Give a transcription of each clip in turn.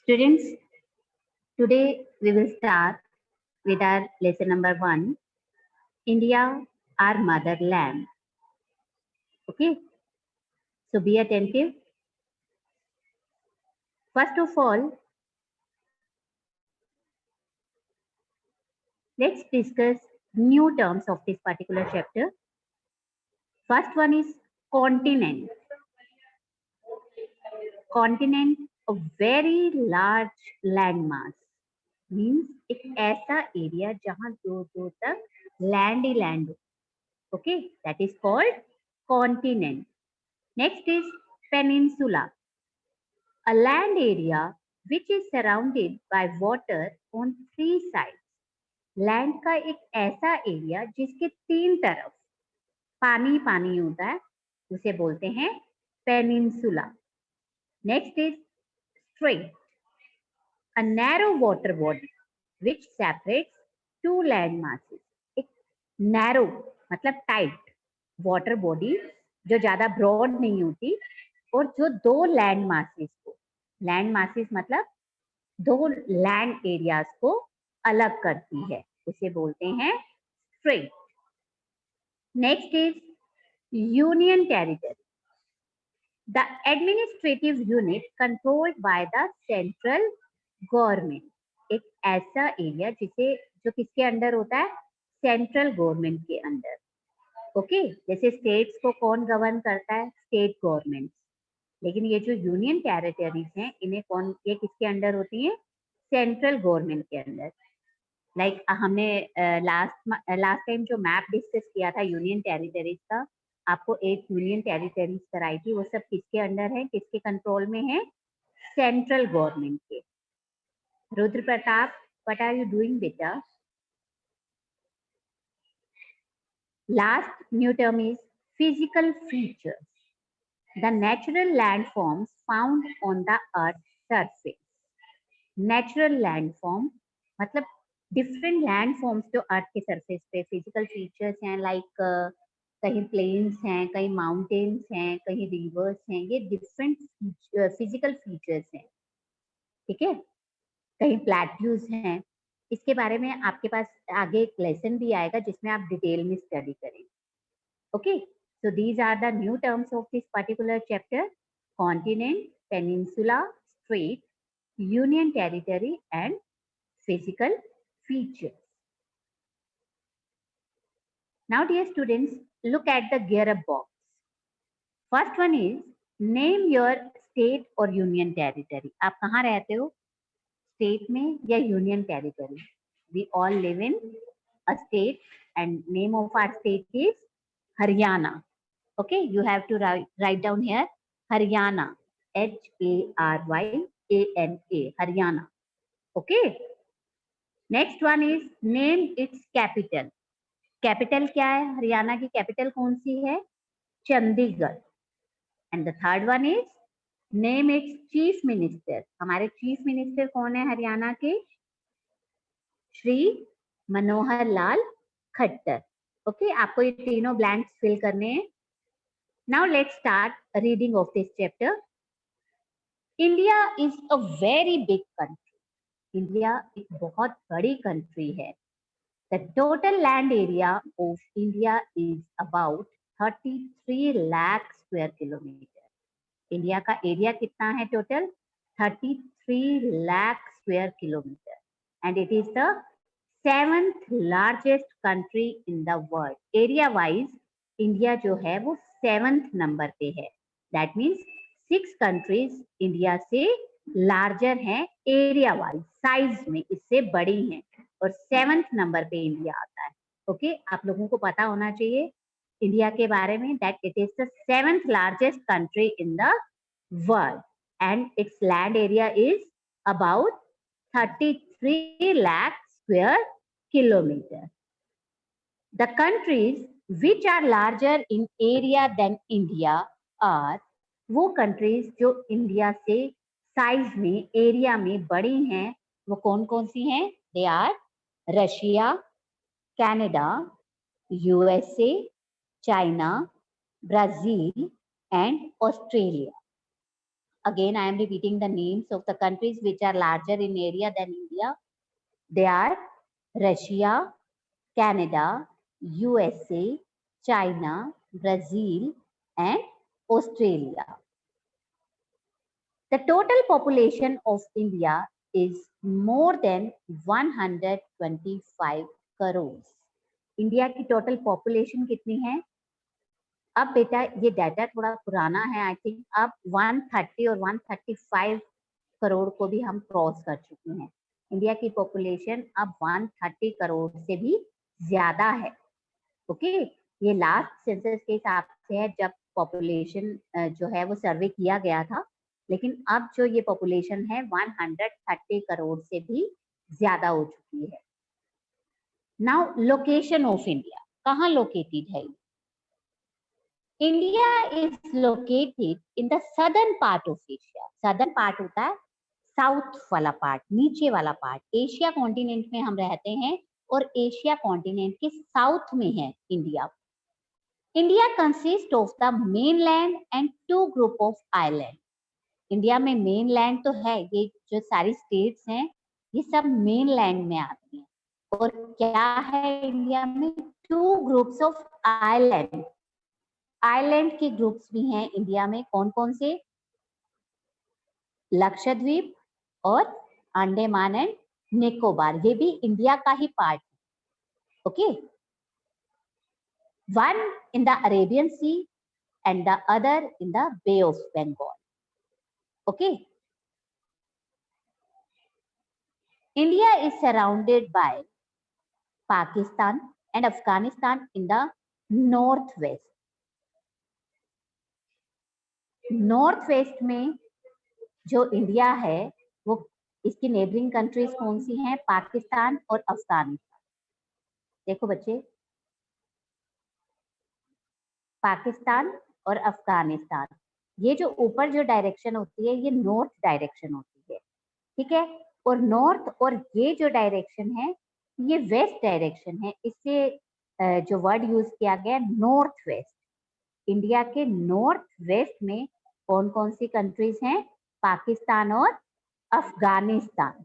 Students, today we will start with our lesson number 1, India, our motherland. Okay, so be attentive. First of all, let's discuss new terms of this particular chapter. First one is continent. Continent, a very large landmass. Means एक ऐसा area जहां दूर दूर तक land ही land हो. Okay, that is called continent. Next is peninsula, a land area which is surrounded by water on three sides. Land का एक ऐसा एरिया जिसके तीन तरफ पानी पानी होता है, उसे बोलते हैं peninsula. Next is straight, a narrow water body which separates two land masses. एक नैरो मतलब टाइट वाटर बॉडी जो ज्यादा ब्रॉड नहीं होती और जो दो लैंड मासेस को, लैंड मासेस मतलब दो लैंड एरियाज को अलग करती है, उसे बोलते हैं straight. Next is union territory, the administrative unit controlled by the central government. एक ऐसा एरिया जिसे जो किसके अंडर होता है, सेंट्रल गवर्नमेंट के अंडर. ओके, जैसे स्टेट्स को कौन गवर्न करता है, स्टेट गवर्नमेंट. लेकिन ये जो यूनियन टेरिटरीज हैं इन्हें कौन, ये किसके अंडर होती है, सेंट्रल गवर्नमेंट के अंडर. लाइक हमने लास्ट टाइम जो मैप डिस्कस किया था यूनियन टेरिटरीज का, आपको 8 यूनियन टेरिटरीज कराई थी, वो सब किसके अंडर है, किसके कंट्रोल में है, सेंट्रल गवर्नमेंट के. Rudra Pratap, what are you doing, beta? Last new term is physical features, the natural landforms found on the earth's surface. Natural landform मतलब डिफरेंट लैंडफॉर्म्स जो अर्थ के सरफेस पे फिजिकल फीचर्स हैं, लाइक कहीं प्लेन्स हैं, कहीं माउंटेन्स हैं, कहीं रिवर्स हैं, ये डिफरेंट फिजिकल फीचर्स हैं. ठीक है, कहीं प्लेट्यूज हैं. इसके बारे में आपके पास आगे एक लेसन भी आएगा जिसमें आप डिटेल में स्टडी करें. Okay, so these are the new terms of this particular chapter: continent, peninsula, strait, union territory and physical features. Now dear students, look at the gear box. First one is name your state or union territory. आप कहाँ रहते हो, state में या union territory? We all live in a state and name of our state is Haryana. Okay, you have to write down here Haryana, Haryana, Haryana. Okay. Next one is name it's capital. Capital क्या है, हरियाणा की capital कौन सी है, Chandigarh. And the third one is name it's chief minister. हमारे chief minister कौन है हरियाणा के, Shri Manohar Lal Khattar. Okay, आपको ये तीनों ब्लैंक्स फिल करने हैं. Now let's start reading of this chapter. India is a very big country. India एक बहुत बड़ी कंट्री है. The total land area of India is about 33 lakh square kilometer. India का एरिया कितना है total, 33 lakh square kilometer, and it is the 7th largest country in the world. Area wise India जो है वो 7th number पे है. That means 6 countries India से larger हैं एरिया वाइज, साइज में इससे बड़ी हैं, और 7th नंबर पे इंडिया आता है. ओके, आप लोगों को पता होना चाहिए इंडिया के बारे में, that it is the 7th largest country in the world and it's land area is about 33 lakh square kilometer. The countries which are larger in area than India are, वो कंट्रीज जो India से size में, area में बड़ी हैं, वो कौन कौन सी हैं? They are Russia, Canada, USA, China, Brazil and Australia. Again, I am repeating the names of the countries which are larger in area than India. They are Russia, Canada, USA, China, Brazil, and Australia. The total population of India is more than 125 crores. India की total population कितनी है? अब बेटा ये data थोड़ा पुराना है, I think अब 130 और 135 करोड़ को भी हम क्रॉस कर चुके हैं। इंडिया की पॉपुलेशन अब 130 करोड़ से भी ज्यादा है। ओके, ये लास्ट सेंसस के हिसाब से है जब पॉपुलेशन जो है वो सर्वे किया गया था, लेकिन अब जो ये पॉपुलेशन है 130 करोड़ से भी ज्यादा हो चुकी है। नाउ लोकेशन ऑफ इंडिया, कहाँ लोकेटेड है? India is located in the southern part of Asia. Southern part होता है साउथ वाला पार्ट, नीचे वाला पार्ट। एशिया कॉन्टिनेंट में हम रहते हैं और एशिया कॉन्टिनेंट के साउथ में है India. India consist of the mainland and 2 group of island. India में मेनलैंड तो है, ये जो सारी स्टेट्स हैं ये सब मेनलैंड में आती हैं। और क्या है इंडिया में? 2 ग्रुप्स ऑफ आइलैंड। आइलैंड के ग्रुप्स भी हैं इंडिया में। कौन कौन से? लक्षद्वीप और अंडमान एंड निकोबार, ये भी इंडिया का ही पार्ट है। Okay, one in the Arabian Sea and the other in the Bay of Bengal. Okay, India is surrounded by Pakistan and Afghanistan in the north west. North west में जो इंडिया है वो, इसकी नेबरिंग कंट्रीज कौन सी हैं? पाकिस्तान और अफगानिस्तान। देखो बच्चे, पाकिस्तान और अफगानिस्तान, ये जो ऊपर जो डायरेक्शन होती है ये नॉर्थ डायरेक्शन होती है, ठीक है। और नॉर्थ और ये जो डायरेक्शन है ये वेस्ट डायरेक्शन है। इससे जो वर्ड यूज किया गया नॉर्थ वेस्ट। इंडिया के नॉर्थ वेस्ट में कौन कौन सी कंट्रीज हैं? पाकिस्तान और Afghanistan.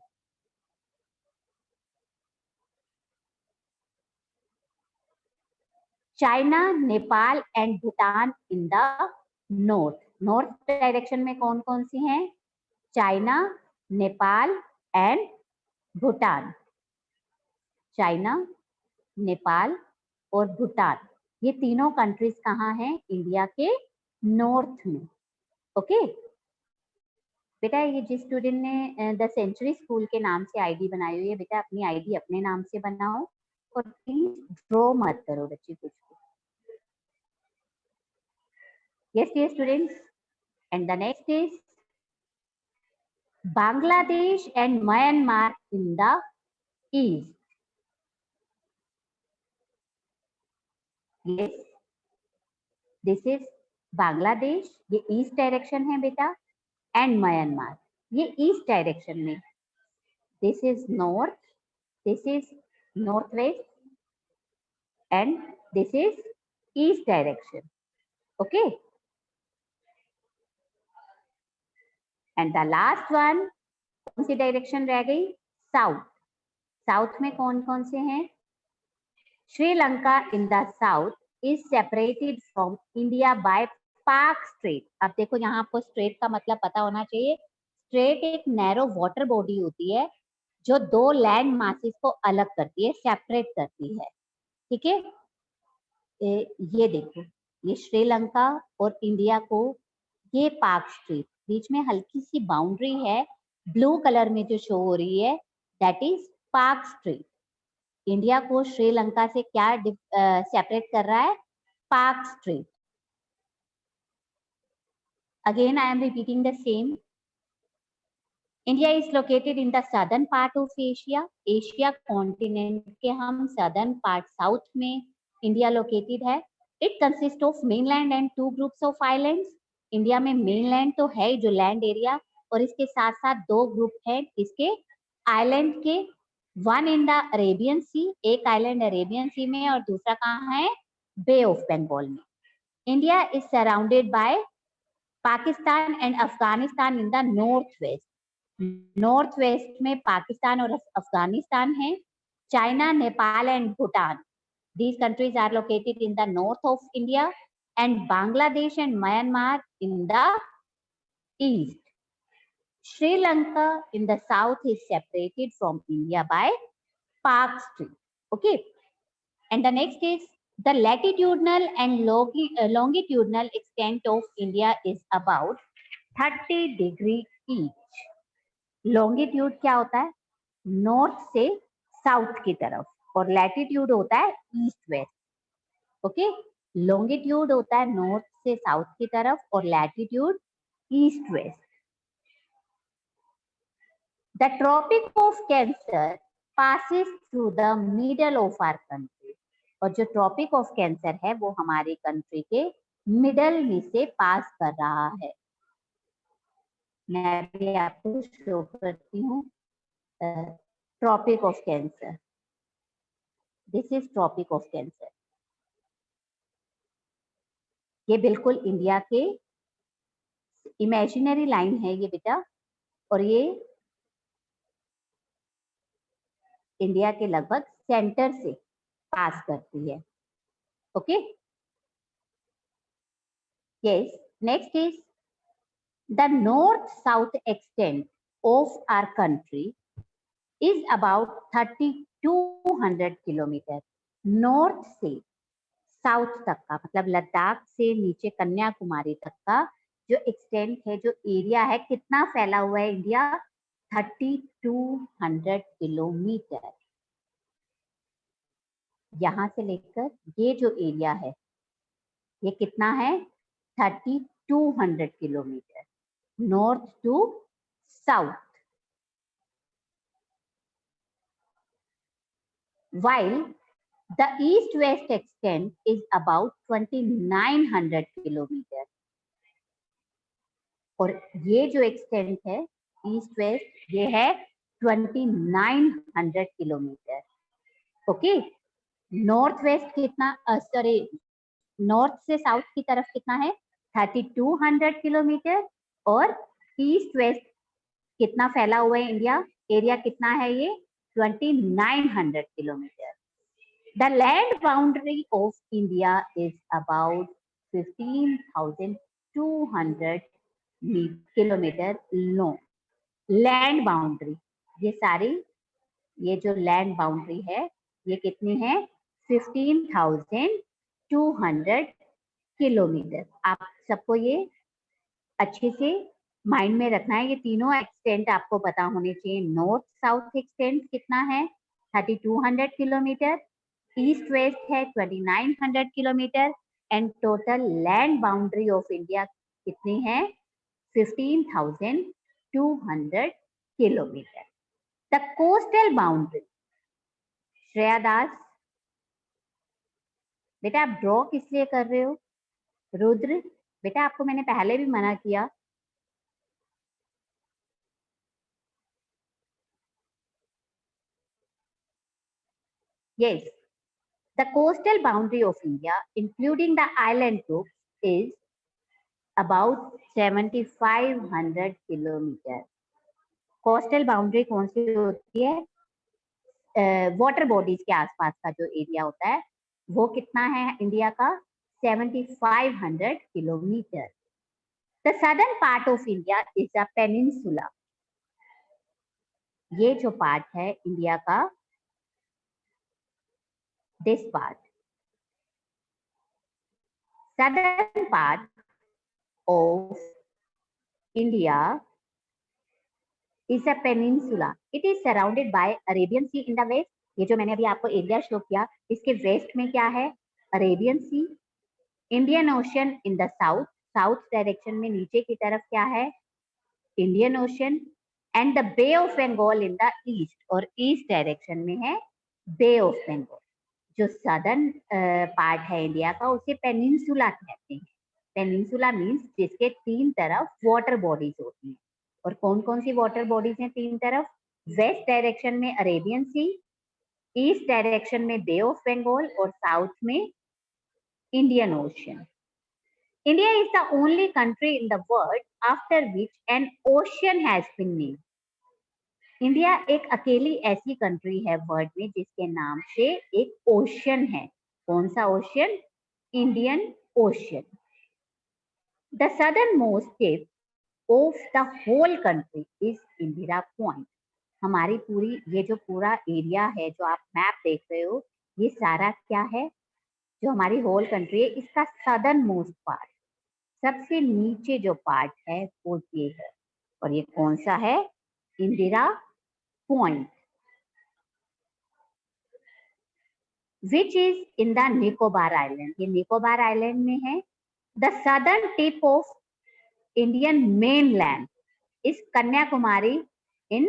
China, Nepal and Bhutan in the north. North direction में कौन कौन सी हैं? China, Nepal and Bhutan. China, Nepal और भूटान, ये तीनों कंट्रीज कहाँ हैं? इंडिया के नॉर्थ में। ओके बेटा, ये जिस स्टूडेंट ने द सेंचुरी स्कूल के नाम से आईडी बनाई हुई है, बेटा अपनी आईडी अपने नाम से बनाओ और प्लीज ड्रॉ मत करो बच्चे कुछ भी। Yes, dear students, and the next is Bangladesh and Myanmar in the east. Yes, this is Bangladesh, ये ईस्ट डायरेक्शन है बेटा, एंड म्यांमार ये ईस्ट डायरेक्शन में। This is north, this is north west and this is east direction. Okay, and the last one कौन सी direction रह गई? South. South में कौन कौन से हैं? श्रीलंका इन the south is separated from India by पाक स्ट्रेट। अब देखो यहाँ आपको स्ट्रेट का मतलब पता होना चाहिए। स्ट्रेट एक नैरो वाटर बॉडी होती है जो 2 लैंड मासेस को अलग करती है, सेपरेट करती है, ठीक है। ये देखो, ये श्रीलंका और इंडिया को, ये पाक स्ट्रेट, बीच में हल्की सी बाउंड्री है ब्लू कलर में जो शो हो रही है, दैट इज पाक स्ट्रेट। इंडिया को श्रीलंका से क्या सेपरेट कर रहा है? पाक straight. Again, I am repeating the same. India is located in the southern part of Asia. Asia continent के हम southern part south में India located है. It consists of mainland and 2 groups of islands. India में mainland तो है जो land area, और इसके साथ साथ 2 ग्रुप हैं इसके island के। One in the Arabian Sea, एक island Arabian Sea में और दूसरा कहाँ है? Bay of Bengal में। India is surrounded by Pakistan and Afghanistan in the north west, north west में पाकिस्तान और अफगानिस्तान है। China, Nepal and Bhutan, these countries are located in the north of India, and Bangladesh and Myanmar in the east. Sri Lanka in the south is separated from India by Park Strait. Okay, and the next is the latitudinal and longitudinal extent of India is about 30 degree each. Longitude क्या होता है? North से south की तरफ, और latitude होता है east west. Okay, longitude होता है नॉर्थ से साउथ की तरफ और latitude east west. The Tropic of Cancer passes through the middle of our country, और जो ट्रॉपिक ऑफ कैंसर है वो हमारे कंट्री के मिडल में से पास कर रहा है। मैं भी आपको शो करती हूँ Tropic of Cancer. This is Tropic of Cancer. ये बिल्कुल इंडिया के इमेजिनरी लाइन है ये बेटा, और ये इंडिया के लगभग सेंटर से पास करती है। Okay, yes, next is the north south extent of our country is about 3200 kilometre. North से साउथ तक का, मतलब लद्दाख से नीचे कन्याकुमारी तक का जो एक्सटेंट है, जो एरिया है, कितना फैला हुआ है इंडिया? 3200 किलोमीटर। यहां से लेकर ये जो एरिया है ये कितना है? 3200 kilometre, north to south. while the east west extent is about 2900 kilometre, और ये जो एक्सटेंट है ईस्ट वेस्ट ये है 2900 किलोमीटर। ओके, नॉर्थ वेस्ट कितना, सॉरी नॉर्थ से साउथ की तरफ कितना है? 3200 किलोमीटर, और ईस्ट वेस्ट कितना फैला हुआ है इंडिया, एरिया कितना है ये? 2900 kilometre. The land boundary of India is about 15,200 kilometre long. Land boundary, ये सारी, ये जो लैंड बाउंड्री है ये कितनी है? 15,200 किलोमीटर। आप सबको ये अच्छे से माइंड में रखना है। ये तीनों एक्सटेंट आपको पता होने चाहिए। नॉर्थ साउथ एक्सटेंट कितना है? 3200 किलोमीटर, ईस्ट वेस्ट है 2900 kilometre, and total land boundary of India कितनी है? 15,200 kilometre. The coastal boundary, Shreya Das बेटा आप ड्रॉ किस लिए कर रहे हो? रुद्र बेटा आपको मैंने पहले भी मना किया। Yes, the coastal boundary of India, including the island group, is about 7,500 kilometre. Coastal boundary कौन सी होती है? वाटर बॉडीज के आसपास का जो एरिया होता है वो कितना है इंडिया का? 7,500 kilometre. The southern part of India is a peninsula. ये जो पार्ट है इंडिया का, this part, southern part of India is a peninsula. It is surrounded by Arabian Sea in the west. ये जो मैंने अभी आपको एरिया शो किया, इसके वेस्ट में क्या है? Arabian Sea. Indian Ocean in the south, south direction में नीचे की तरफ क्या है? Indian Ocean. And the Bay of Bengal in the east, और ईस्ट डायरेक्शन में है बे ऑफ बंगाल। जो सदर्न पार्ट है इंडिया का उसे पेनिनसुला कहते हैं। पेनिनसुला मीन्स जिसके तीन तरफ वाटर बॉडीज होती हैं। और कौन कौन सी वाटर बॉडीज हैं तीन तरफ? वेस्ट डायरेक्शन में अरेबियन सी, ईस्ट डायरेक्शन में बे ऑफ बंगाल, और साउथ में Indian ocean. India is the only country in the world after which an ocean has been named. India एक अकेली ऐसी कंट्री है वर्ल्ड में जिसके नाम से एक ओशन है. कौन सा ocean? Indian Ocean. The southernmost tip of the whole country is Indira Point. हमारी पूरी ये जो पूरा एरिया है जो आप मैप देख रहे हो, ये सारा क्या है? जो हमारी होल कंट्री है इसका सदर्न मोस्ट पार्ट, सबसे नीचे जो पार्ट है वो ये है. और ये कौन सा है? Indira point, which is in the Nicobar Island. ये निकोबार आइलैंड में है. The southern tip of Indian mainland is Kanyakumari in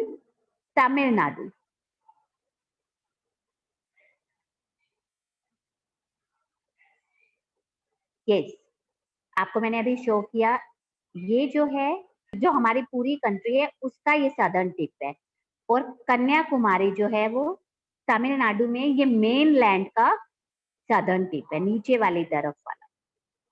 Tamil Nadu. Yes, आपको मैंने अभी शो किया. ये जो है, जो हमारी पूरी कंट्री है उसका ये सदर्न टिप है, और कन्याकुमारी जो है वो तमिलनाडु में ये मेन लैंड का सदर्न टिप है, नीचे वाली तरफ वाला.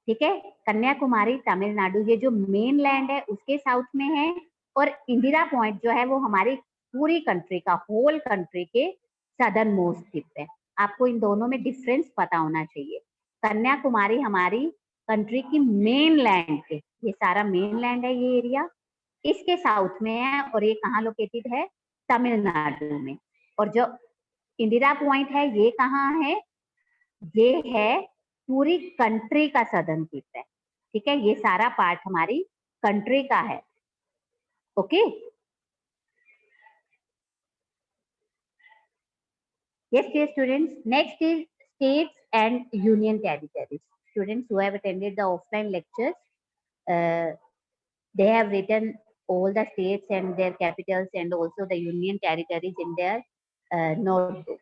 ठीक है, कन्याकुमारी तमिलनाडु ये जो मेन लैंड है उसके साउथ में है, और इंदिरा पॉइंट जो है वो हमारी पूरी कंट्री का, होल कंट्री के सदर्न मोस्ट टिप है. आपको इन दोनों में डिफरेंस पता होना चाहिए. कन्याकुमारी हमारी कंट्री की मेन लैंड है, ये सारा मेन लैंड है, ये एरिया इसके साउथ में है, और ये कहाँ लोकेटेड है? तमिलनाडु में. और जो इंदिरा पॉइंट है ये कहाँ है? ये है पूरी कंट्री का सदर्न टिप है. ठीक है, ये सारा पार्ट हमारी कंट्री का है. Okay, yes dear students, next is states and union territories. Students who have attended the offline lectures, they have written all the states and their capitals and also the union territories in their notebook.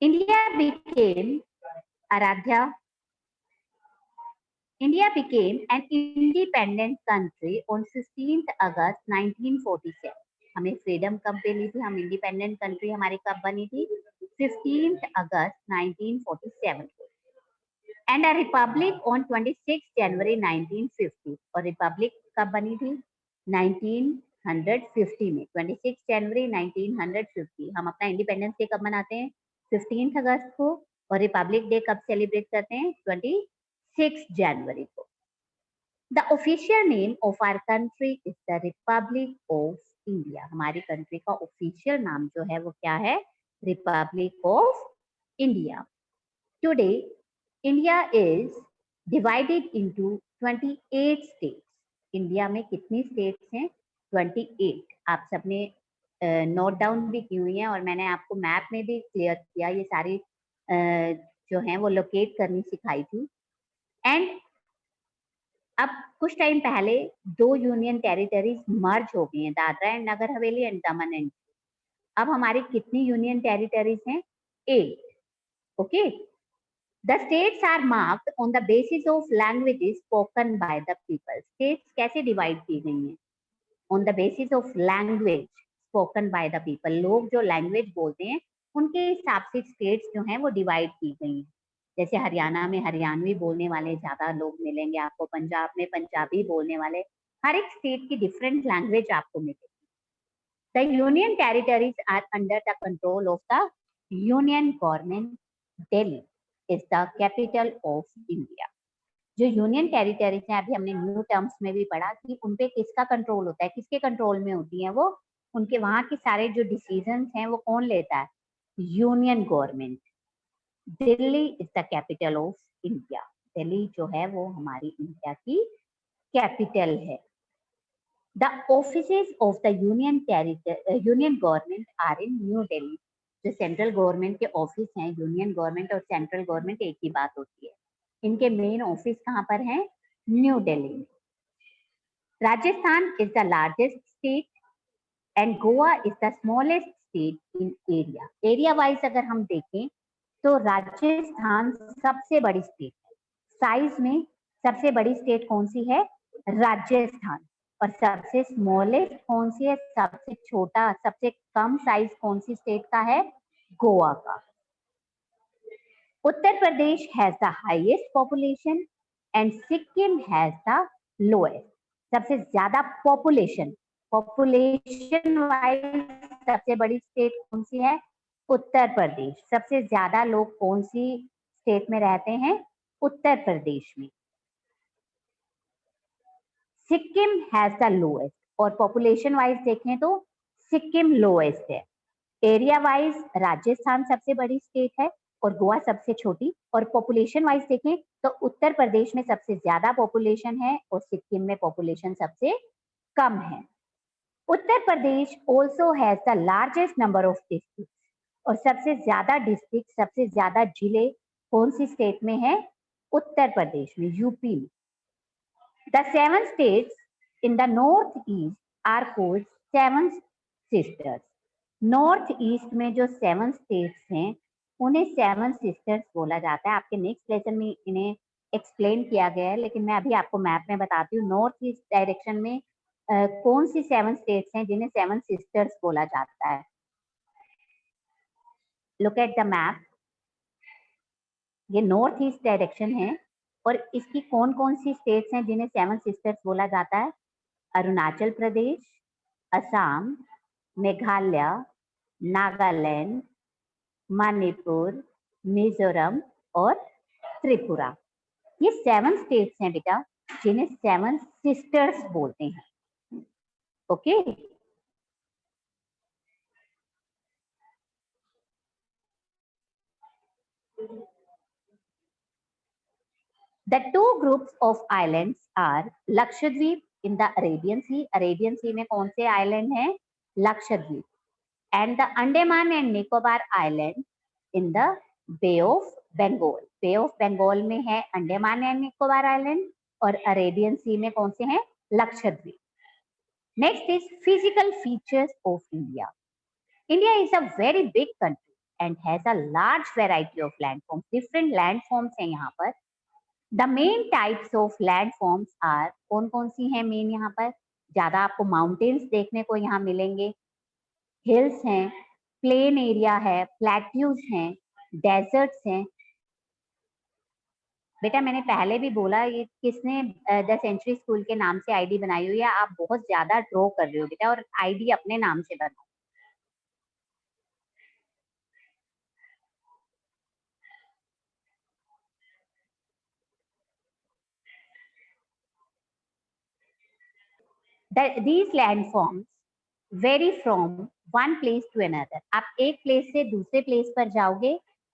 India became Aradhya. India became an independent country on 16th August 1947. हमें freedom कब मिली थी? हम independent country हमारी कब बनी थी? 15th August 1947. And a republic on 26 January 1950. और Republic कब बनी थी? 1950 में, 26 जनवरी 1950. हम अपना इंडिपेंडेंस डे कब मनाते हैं? 15th अगस्त को. और रिपब्लिक डे कब सेलिब्रेट करते हैं? 26 जनवरी को. The official name of our country is the Republic of India. हमारी कंट्री का ऑफिशियल नाम जो है वो क्या है? Republic of India. Today, India is divided into 28 states. India में कितनी स्टेट्स हैं? 28. आप सबने नोट डाउन भी की हुई हैं, और मैंने आपको मैप में भी क्लियर किया, ये सारी जो हैं वो लोकेट करनी सिखाई थी. एंड अब कुछ टाइम पहले 2 यूनियन टेरिटरीज मर्ज हो गई हैं, Dadra and Nagar Haveli and Daman and. अब हमारी कितनी यूनियन टेरिटरीज हैं? 8. Okay. The states are marked on the basis of languages spoken by the people. States कैसे डिवाइड की गई हैं? On the basis of language spoken by the people. लोग जो लैंग्वेज बोलते हैं उनके हिसाब से स्टेट्स जो हैं वो डिवाइड की गई हैं. जैसे हरियाणा में हरियाणवी बोलने वाले ज्यादा लोग मिलेंगे आपको, पंजाब में पंजाबी बोलने वाले, हर एक स्टेट की डिफरेंट लैंग्वेज आपको मिलेगी. The union territories are under the control of the union government. Delhi is the capital of India. जो यूनियन टेरिटरीज हैं, अभी हमने न्यू टर्म्स में भी पढ़ा कि उनपे किसका कंट्रोल होता है, किसके कंट्रोल में होती हैं वो, उनके वहां के सारे जो डिसीजंस हैं वो कौन लेता है? Union government. Delhi is the capital of India. Delhi जो है वो हमारी इंडिया की कैपिटल है. The offices of the union government are in New Delhi. जो सेंट्रल गवर्नमेंट के ऑफिस हैं, यूनियन गवर्नमेंट और सेंट्रल गवर्नमेंट एक ही बात होती है. इनके मेन ऑफिस कहाँ पर हैं? न्यू दिल्ली में. Rajasthan is the largest state and Goa is the smallest state in area. Area wise अगर हम देखें तो राजस्थान सबसे बड़ी स्टेट है. साइज में सबसे बड़ी स्टेट कौन सी है? राजस्थान. और सबसे स्मॉलेस्ट कौन सी है? सबसे छोटा, सबसे कम साइज कौन सी स्टेट का है? गोवा का. Uttar Pradesh has the highest population and Sikkim has the lowest. सबसे ज्यादा पॉपुलेशन वाइज सबसे बड़ी स्टेट कौन सी है? उत्तर प्रदेश। सबसे ज्यादा लोग कौन सी स्टेट में रहते हैं? उत्तर प्रदेश में। सिक्किम हैज द लोएस्ट, और पॉपुलेशन वाइज देखें तो सिक्किम लोएस्ट है। एरिया वाइज राजस्थान सबसे बड़ी स्टेट है और गोवा सबसे छोटी, और पॉपुलेशन वाइज देखें तो उत्तर प्रदेश में सबसे ज्यादा पॉपुलेशन है और सिक्किम में पॉपुलेशन सबसे कम है। Uttar Pradesh also has the largest number of district, और सबसे ज्यादा डिस्ट्रिक्ट, सबसे ज्यादा जिले कौन सी स्टेट में है? उत्तर प्रदेश में, यूपी में। The 7 states in the northeast are called 7 sisters. North east में जो 7 स्टेट्स हैं उन्हें 7 सिस्टर्स बोला जाता है। आपके नेक्स्ट लेसन में इन्हें एक्सप्लेन किया गया है, लेकिन मैं अभी आपको मैप में बताती हूँ। नॉर्थ ईस्ट डायरेक्शन में कौन सी 7 स्टेट्स हैं जिन्हें 7 सिस्टर्स बोला जाता है? Look at the map. ये नॉर्थ ईस्ट डायरेक्शन है और इसकी कौन कौन सी स्टेट्स हैं जिन्हें 7 सिस्टर्स बोला जाता है? अरुणाचल प्रदेश, असम, मेघालय, नागालैंड, मणिपुर, मिजोरम और त्रिपुरा। ये 7 स्टेट्स हैं बेटा जिन्हें 7 सिस्टर्स बोलते हैं। Okay, The 2 groups of islands are Lakshadweep in the Arabian Sea. Arabian Sea में कौन से आइलैंड हैं? Lakshadweep. And the Andaman and Nicobar Island in the Bay of Bengal. Bay of Bengal में है अंडमान एंड निकोबार आइलैंड, और Arabian सी में कौन से हैं? Lakshadweep. Next is physical features of India. India is a very big country and has a large variety of landforms. Different landforms हैं यहाँ पर। The main types of landforms are, कौन कौन सी हैं मेन यहाँ पर? ज्यादा आपको माउंटेन्स देखने को यहाँ मिलेंगे, हिल्स हैं, प्लेन एरिया है, प्लेट्यूज हैं, डेजर्ट्स हैं। बेटा मैंने पहले भी बोला, ये किसने द सेंचुरी स्कूल के नाम से आईडी बनाई हुई है? आप बहुत ज्यादा ड्रॉ कर रहे हो बेटा, और आईडी अपने नाम से बनाओ। These landforms vary from one place to another. आप एक प्लेस से दूसरे प्लेस पर जाओगे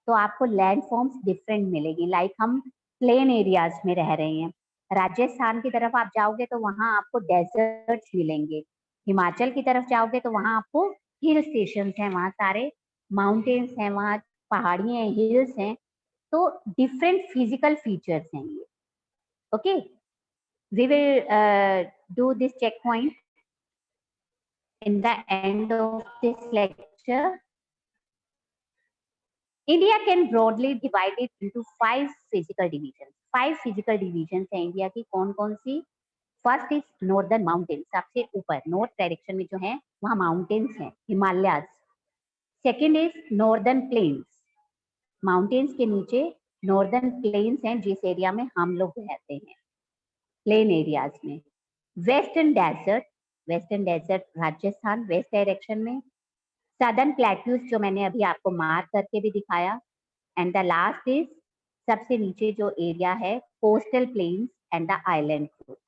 तो आपको लैंडफॉर्म्स डिफरेंट मिलेगी। लाइक हम प्लेन एरियाज में रह रहे हैं, राजस्थान की तरफ आप जाओगे तो वहां आपको डेजर्ट्स मिलेंगे, हिमाचल की तरफ जाओगे तो वहां आपको हिल स्टेशन हैं, वहां सारे माउंटेन्स हैं, वहां पहाड़ियां हैं, हिल्स हैं। तो डिफरेंट फिजिकल फीचर्स हैं ये। Okay, we will do this checkpoint in the end of this lecture. India can broadly divide it into 5 physical divisions. 5 physical divisions हैं इंडिया की। कौन कौन सी? फर्स्ट इज नॉर्दर्न माउंटेन, सबसे ऊपर नॉर्थ डायरेक्शन में जो है वहाँ माउंटेन्स हैं, Himalayas. Second is northern plains, mountains के नीचे नॉर्दर्न प्लेन्स हैं जिस एरिया में हम लोग रहते हैं, प्लेन एरियाज में। Western desert Rajasthan west direction में। सदर्न प्लेट्यूज जो मैंने अभी आपको मार्क करके भी दिखाया। एंड द लास्ट इज सबसे नीचे जो एरिया है coastal plains and the island groups.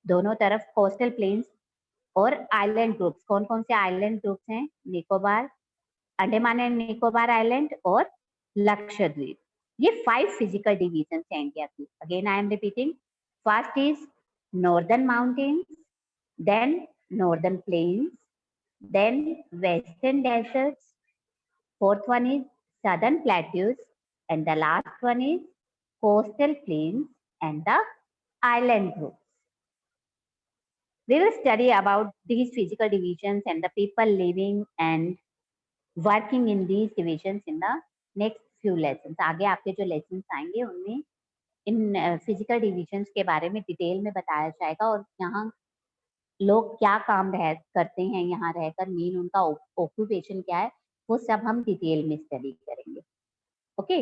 दोनों तरफ कोस्टल प्लेन्स और आइलैंड ग्रुप्स। कौन कौन से आइलैंड ग्रुप्स हैं? निकोबार, अंडमान एंड निकोबार आइलैंड और लक्षद्वीप। ये 5 फिजिकल डिविजन है इंडिया की। Again I am repeating, first is northern mountains, then northern plains, then western deserts, fourth one is southern plateaus, and the last one is coastal plains and the island groups. We will study about these physical divisions and the people living and working in these divisions in the next few lessons. आगे आपके जो lessons आएंगे उनमें इन physical divisions के बारे में detail में बताया जाएगा, और यहाँ लोग क्या काम करते हैं यहाँ रहकर, मेन उनका ऑक्यूपेशन क्या है, वो सब हम डिटेल में स्टडी करेंगे। ओके।